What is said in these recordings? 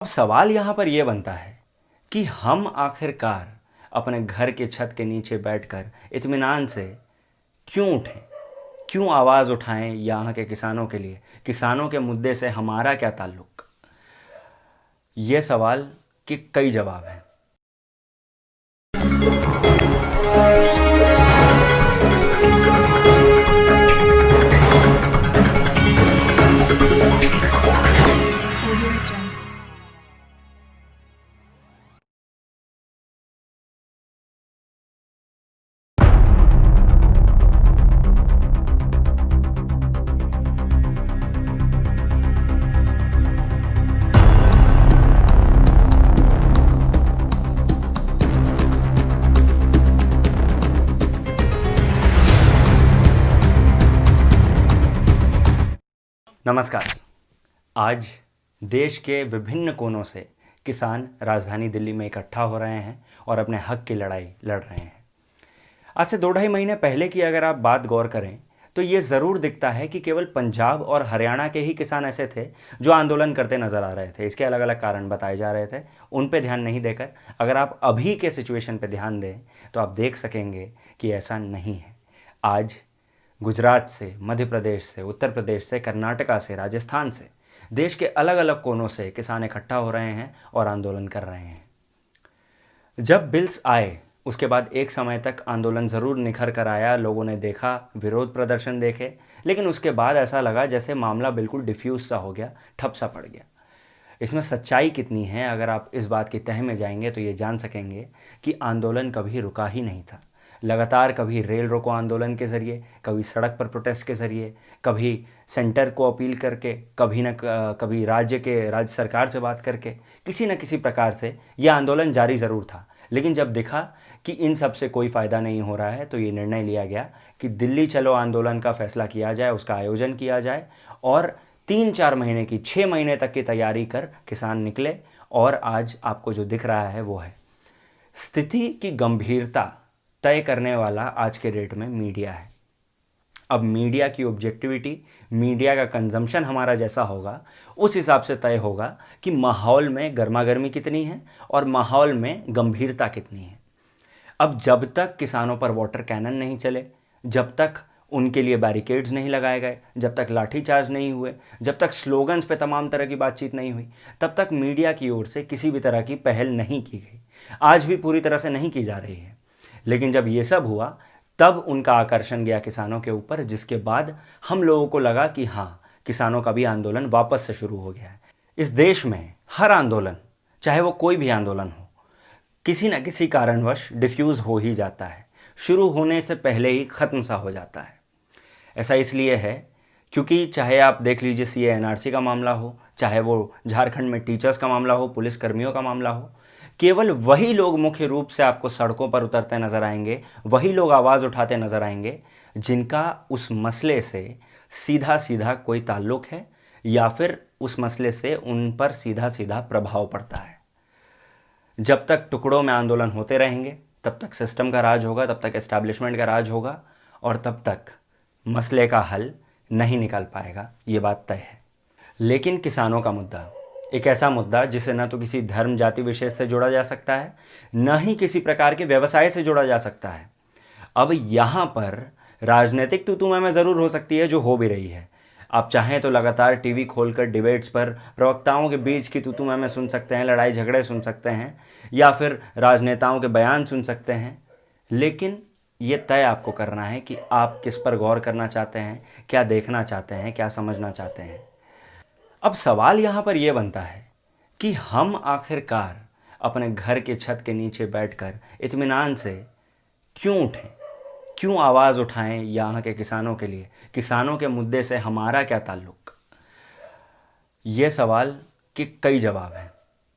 अब सवाल यहाँ पर यह बनता है कि हम आखिरकार अपने घर के छत के नीचे बैठकर इत्मीनान से क्यों उठें, क्यों आवाज़ उठाएं यहाँ के किसानों के लिए, किसानों के मुद्दे से हमारा क्या ताल्लुक। ये सवाल के कई जवाब हैं। नमस्कार। आज देश के विभिन्न कोनों से किसान राजधानी दिल्ली में इकट्ठा हो रहे हैं और अपने हक की लड़ाई लड़ रहे हैं। आज से 2-2.5 महीने पहले की अगर आप बात गौर करें तो ये ज़रूर दिखता है कि केवल पंजाब और हरियाणा के ही किसान ऐसे थे जो आंदोलन करते नज़र आ रहे थे। इसके अलग अलग कारण बताए जा रहे थे, उन पे ध्यान नहीं देकर अगर आप अभी के सिचुएशन पे ध्यान दें तो आप देख सकेंगे कि ऐसा नहीं है। आज गुजरात से, मध्य प्रदेश से, उत्तर प्रदेश से, कर्नाटका से, राजस्थान से, देश के अलग अलग कोनों से किसान इकट्ठा हो रहे हैं और आंदोलन कर रहे हैं। जब बिल्स आए उसके बाद एक समय तक आंदोलन ज़रूर निखर कर आया, लोगों ने देखा, विरोध प्रदर्शन देखे, लेकिन उसके बाद ऐसा लगा जैसे मामला बिल्कुल डिफ्यूज सा हो गया, ठप सा पड़ गया। इसमें सच्चाई कितनी है, अगर आप इस बात की तह में जाएंगे तो ये जान सकेंगे कि आंदोलन कभी रुका ही नहीं था। लगातार कभी रेल रोको आंदोलन के ज़रिए, कभी सड़क पर प्रोटेस्ट के ज़रिए, कभी सेंटर को अपील करके, कभी राज्य सरकार से बात करके, किसी न किसी प्रकार से यह आंदोलन जारी ज़रूर था। लेकिन जब दिखा कि इन सब से कोई फ़ायदा नहीं हो रहा है तो ये निर्णय लिया गया कि दिल्ली चलो आंदोलन का फैसला किया जाए, उसका आयोजन किया जाए और 3-4 महीने की, 6 महीने तक की तैयारी कर किसान निकले। और आज आपको जो दिख रहा है वो है स्थिति की गंभीरता तय करने वाला आज के डेट में मीडिया है। अब मीडिया की ऑब्जेक्टिविटी, मीडिया का कंजम्पशन हमारा जैसा होगा उस हिसाब से तय होगा कि माहौल में गर्मा गर्मी कितनी है और माहौल में गंभीरता कितनी है। अब जब तक किसानों पर वाटर कैनन नहीं चले, जब तक उनके लिए बैरिकेड्स नहीं लगाए गए, जब तक लाठीचार्ज नहीं हुए, जब तक स्लोगन्स पे तमाम तरह की बातचीत नहीं हुई, तब तक मीडिया की ओर से किसी भी तरह की पहल नहीं की गई। आज भी पूरी तरह से नहीं की जा रही है। लेकिन जब ये सब हुआ तब उनका आकर्षण गया किसानों के ऊपर, जिसके बाद हम लोगों को लगा कि हाँ, किसानों का भी आंदोलन वापस से शुरू हो गया है। इस देश में हर आंदोलन, चाहे वो कोई भी आंदोलन हो, किसी न किसी कारणवश डिफ्यूज़ हो ही जाता है, शुरू होने से पहले ही ख़त्म सा हो जाता है। ऐसा इसलिए है क्योंकि चाहे आप देख लीजिए सीए एनआरसी का मामला हो, चाहे वो झारखंड में टीचर्स का मामला हो, पुलिस कर्मियों का मामला हो, केवल वही लोग मुख्य रूप से आपको सड़कों पर उतरते नजर आएंगे, वही लोग आवाज़ उठाते नजर आएंगे जिनका उस मसले से सीधा सीधा कोई ताल्लुक है या फिर उस मसले से उन पर सीधा सीधा प्रभाव पड़ता है। जब तक टुकड़ों में आंदोलन होते रहेंगे तब तक सिस्टम का राज होगा, तब तक एस्टैब्लिशमेंट का राज होगा और तब तक मसले का हल नहीं निकल पाएगा, ये बात तय है। लेकिन किसानों का मुद्दा एक ऐसा मुद्दा जिसे न तो किसी धर्म जाति विशेष से जोड़ा जा सकता है, न ही किसी प्रकार के व्यवसाय से जोड़ा जा सकता है। अब यहाँ पर राजनीतिक तू-तू मैं ज़रूर हो सकती है, जो हो भी रही है। आप चाहें तो लगातार टीवी खोलकर डिबेट्स पर प्रवक्ताओं के बीच की तू-तू मैं सुन सकते हैं, लड़ाई झगड़े सुन सकते हैं या फिर राजनेताओं के बयान सुन सकते हैं। लेकिन ये तय आपको करना है कि आप किस पर गौर करना चाहते हैं, क्या देखना चाहते हैं, क्या समझना चाहते हैं। अब सवाल यहाँ पर यह बनता है कि हम आखिरकार अपने घर के छत के नीचे बैठकर इत्मीनान से क्यों उठें, क्यों आवाज़ उठाएं यहाँ के किसानों के लिए, किसानों के मुद्दे से हमारा क्या ताल्लुक। ये सवाल के कई जवाब हैं।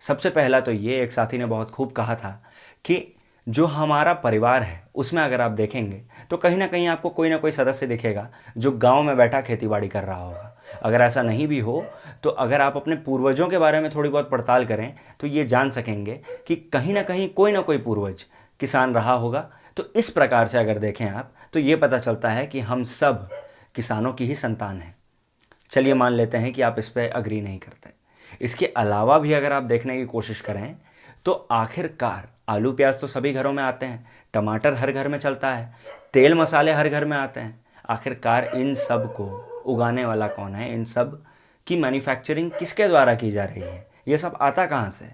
सबसे पहला तो ये, एक साथी ने बहुत खूब कहा था कि जो हमारा परिवार है उसमें अगर आप देखेंगे तो कहीं ना कहीं आपको कोई ना कोई सदस्य दिखेगा जो गांव में बैठा खेतीबाड़ी कर रहा होगा। अगर ऐसा नहीं भी हो तो अगर आप अपने पूर्वजों के बारे में थोड़ी बहुत पड़ताल करें तो ये जान सकेंगे कि कहीं ना कहीं कोई ना कोई पूर्वज किसान रहा होगा। तो इस प्रकार से अगर देखें आप तो ये पता चलता है कि हम सब किसानों की ही संतान हैं। चलिए मान लेते हैं कि आप इस पर अग्री नहीं करते, इसके अलावा भी अगर आप देखने की कोशिश करें तो आखिरकार आलू प्याज तो सभी घरों में आते हैं, टमाटर हर घर में चलता है, तेल मसाले हर घर में आते हैं। आखिरकार इन सब को उगाने वाला कौन है? इन सब की मैन्युफैक्चरिंग किसके द्वारा की जा रही है? ये सब आता कहाँ से?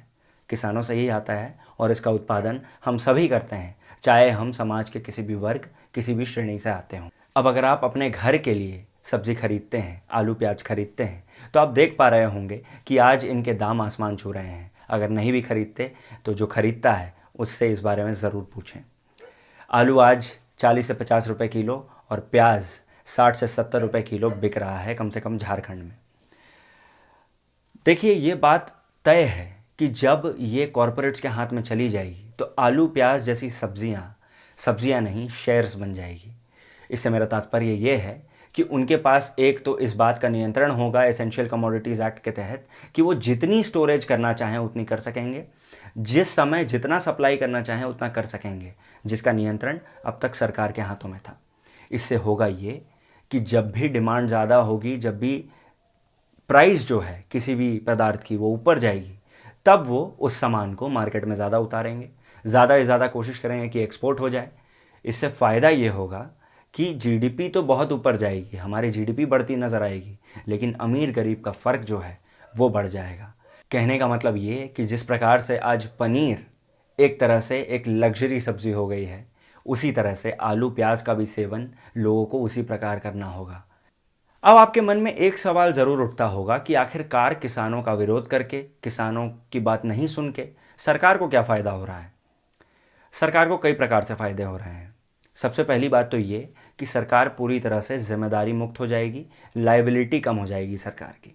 किसानों से ही आता है और इसका उत्पादन हम सभी करते हैं, चाहे हम समाज के किसी भी वर्ग, किसी भी श्रेणी से आते हों। अब अगर आप अपने घर के लिए सब्जी खरीदते हैं, आलू प्याज खरीदते हैं, तो आप देख पा रहे होंगे कि आज इनके दाम आसमान छू रहे हैं। अगर नहीं भी खरीदते तो जो खरीदता है उससे इस बारे में ज़रूर पूछें। आलू आज 40 से 50 रुपये किलो और प्याज 60 से 70 रुपये किलो बिक रहा है, कम से कम झारखंड में। देखिए, ये बात तय है कि जब ये कॉरपोरेट्स के हाथ में चली जाएगी तो आलू प्याज जैसी सब्जियां नहीं, शेयर्स बन जाएगी। इससे मेरा तात्पर्य ये है कि उनके पास एक तो इस बात का नियंत्रण होगा एसेंशियल कमोडिटीज़ एक्ट के तहत कि वो जितनी स्टोरेज करना चाहें उतनी कर सकेंगे, जिस समय जितना सप्लाई करना चाहें उतना कर सकेंगे, जिसका नियंत्रण अब तक सरकार के हाथों में था। इससे होगा ये कि जब भी डिमांड ज़्यादा होगी, जब भी प्राइस जो है किसी भी पदार्थ की वो ऊपर जाएगी, तब वो उस सामान को मार्केट में ज़्यादा उतारेंगे, ज़्यादा से ज़्यादा कोशिश करेंगे कि एक्सपोर्ट हो जाए। इससे फ़ायदा ये होगा कि जीडीपी तो बहुत ऊपर जाएगी, हमारी जीडीपी बढ़ती नज़र आएगी, लेकिन अमीर गरीब का फ़र्क जो है वो बढ़ जाएगा। कहने का मतलब ये कि जिस प्रकार से आज पनीर एक तरह से एक लग्जरी सब्ज़ी हो गई है, उसी तरह से आलू प्याज का भी सेवन लोगों को उसी प्रकार करना होगा। अब आपके मन में एक सवाल ज़रूर उठता होगा कि आखिरकार किसानों का विरोध करके, किसानों की बात नहीं सुन के सरकार को क्या फ़ायदा हो रहा है? सरकार को कई प्रकार से फ़ायदे हो रहे हैं। सबसे पहली बात तो ये कि सरकार पूरी तरह से जिम्मेदारी मुक्त हो जाएगी, लायबिलिटी कम हो जाएगी सरकार की।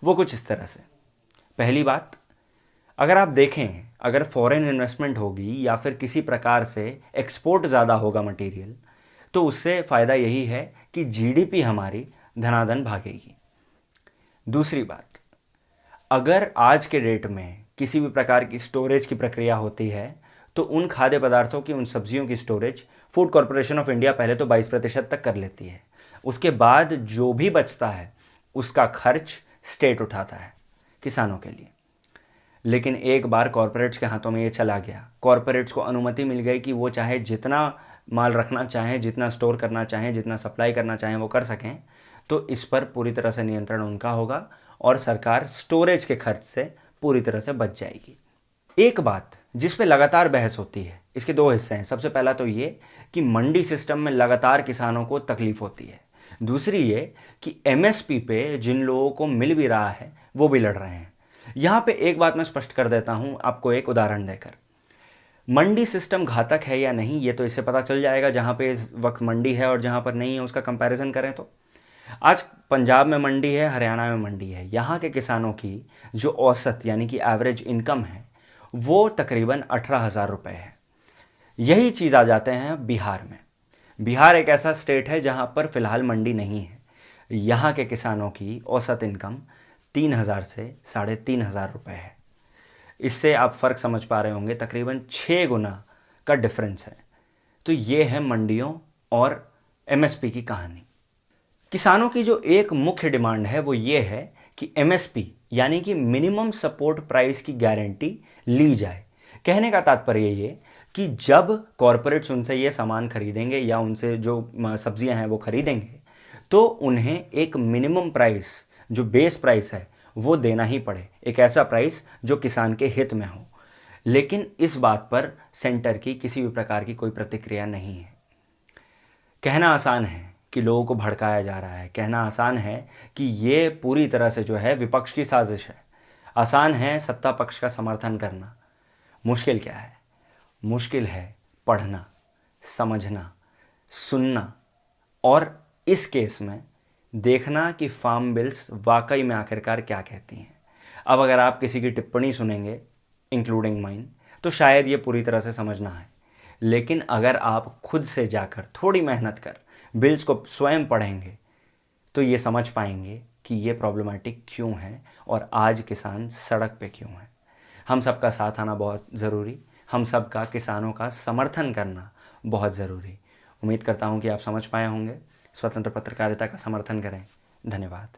वो कुछ इस तरह से, पहली बात, अगर आप देखें, अगर फॉरेन इन्वेस्टमेंट होगी या फिर किसी प्रकार से एक्सपोर्ट ज़्यादा होगा मटेरियल, तो उससे फ़ायदा यही है कि जीडीपी हमारी धनाधन भागेगी। दूसरी बात, अगर आज के डेट में किसी भी प्रकार की स्टोरेज की प्रक्रिया होती है तो उन खाद्य पदार्थों की, उन सब्जियों की storage food corporation of India पहले तो 22% तक कर लेती है। उसके बाद जो भी बचता है उसका खर्च स्टेट उठाता है किसानों के लिए। लेकिन एक बार कॉरपोरेट्स के हाथों में ये चला गया, कॉरपोरेट्स को अनुमति मिल गई कि वो चाहे जितना माल रखना चाहें, जितना स्टोर करना चाहें, जितना सप्लाई करना चाहें वो कर सकें, तो इस पर पूरी तरह से नियंत्रण उनका होगा और सरकार स्टोरेज के खर्च से पूरी तरह से बच जाएगी। एक बात जिस पे लगातार बहस होती है, इसके दो हिस्से हैं। सबसे पहला तो ये कि मंडी सिस्टम में लगातार किसानों को तकलीफ होती है। दूसरी ये कि एमएसपी पे जिन लोगों को मिल भी रहा है वो भी लड़ रहे हैं। यहाँ पे एक बात मैं स्पष्ट कर देता हूँ आपको एक उदाहरण देकर। मंडी सिस्टम घातक है या नहीं ये तो इससे पता चल जाएगा जहाँ पे इस वक्त मंडी है और जहाँ पर नहीं है उसका कंपैरिजन करें तो। आज पंजाब में मंडी है, हरियाणा में मंडी है, यहाँ के किसानों की जो औसत यानी कि एवरेज इनकम है वो तकरीबन 18,000 रुपये है। यही चीज़ आ जाते हैं बिहार में। बिहार एक ऐसा स्टेट है जहाँ पर फ़िलहाल मंडी नहीं है। यहाँ के किसानों की औसत इनकम 3,000 से 3,500 रुपये है। इससे आप फ़र्क समझ पा रहे होंगे, तकरीबन 6 गुना का डिफरेंस है। तो ये है मंडियों और एमएसपी की कहानी। किसानों की जो एक मुख्य डिमांड है वो ये है कि एमएसपी यानी कि मिनिमम सपोर्ट प्राइस की गारंटी ली जाए। कहने का तात्पर्य ये कि जब कॉरपोरेट्स उनसे ये सामान खरीदेंगे या उनसे जो सब्जियां हैं वो खरीदेंगे तो उन्हें एक मिनिमम प्राइस, जो बेस प्राइस है, वो देना ही पड़े। एक ऐसा प्राइस जो किसान के हित में हो। लेकिन इस बात पर सेंटर की किसी भी प्रकार की कोई प्रतिक्रिया नहीं है। कहना आसान है कि लोगों को भड़काया जा रहा है, कहना आसान है कि ये पूरी तरह से जो है विपक्ष की साजिश है, आसान है सत्ता पक्ष का समर्थन करना। मुश्किल क्या है? मुश्किल है पढ़ना, समझना, सुनना और इस केस में देखना कि फार्म बिल्स वाकई में आखिरकार क्या कहती हैं। अब अगर आप किसी की टिप्पणी सुनेंगे इंक्लूडिंग माइन तो शायद ये पूरी तरह से समझना है, लेकिन अगर आप खुद से जाकर थोड़ी मेहनत कर बिल्स को स्वयं पढ़ेंगे तो ये समझ पाएंगे कि ये प्रॉब्लमेटिक क्यों है और आज किसान सड़क पे क्यों है। हम सबका साथ आना बहुत ज़रूरी, हम सबका किसानों का समर्थन करना बहुत ज़रूरी। उम्मीद करता हूँ कि आप समझ पाए होंगे। स्वतंत्र पत्रकारिता का समर्थन करें। धन्यवाद।